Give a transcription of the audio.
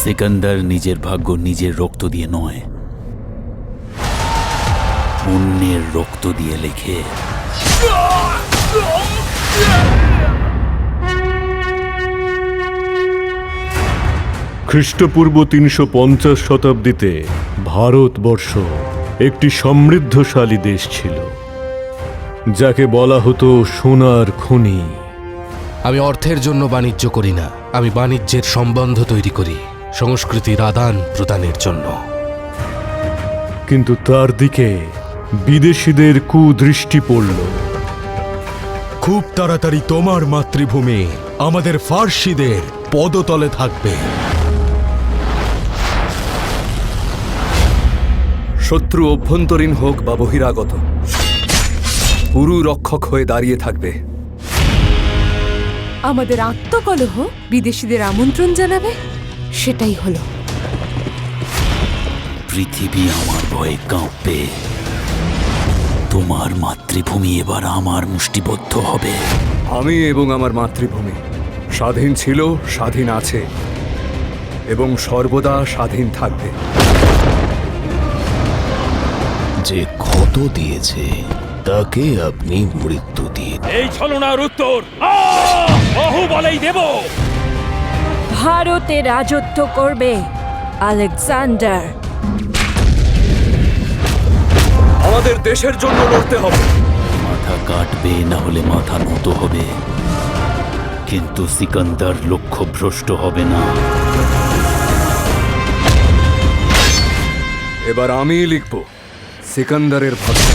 সিকান্দার নিজের ভাগ্য নিজের রক্ত দিয়ে নয়, অন্যের রক্ত দিয়ে লেখে। খ্রিস্টপূর্ব ৩৫০ শতাব্দীতে ভারতবর্ষ একটি সমৃদ্ধশালী দেশ ছিল, যাকে বলা হতো সোনার খনি। আমি অর্থের জন্য বাণিজ্য করি না, আমি বাণিজ্যের সম্বন্ধ তৈরি করি, সংস্কৃতির আদান প্রদানের জন্য। কিন্তু তার দিকে বিদেশিদের কুদৃষ্টি পড়ল। খুব তাড়াতাড়ি তোমার মাতৃভূমি আমাদের ফার্সিদের পদতলে থাকবে। শত্রু অভ্যন্তরীণ হোক বা বহিরাগত, পুরু রক্ষক হয়ে দাঁড়িয়ে থাকবে। আমাদের আত্মকলহ বিদেশিদের আমন্ত্রণ জানাবে, সেটাই হলো। পৃথিবী আমার ভয়ে কাঁপবে। তোমার মাতৃভূমি এবার আমার মুষ্টিবদ্ধ হবে। আমি এবং আমার মাতৃভূমি স্বাধীন ছিল, স্বাধীন আছে এবং সর্বদা স্বাধীন থাকবে। যে ক্ষত দিয়েছে তাকে আপনি মৃত্যু দিন। এই ছলনার উত্তর বাহুবলেই দেব। ভারতে রাজত্ব করবে আলেকজান্ডার। আমাদের দেশের জন্য লড়তে হবে। মাথা কাটবে, না হলে মাথা নত হবে, কিন্তু সিকান্দার লক্ষ্য ভ্রষ্ট হবে না। এবার আমিই লিখব সিকান্দারের ভাগ্য।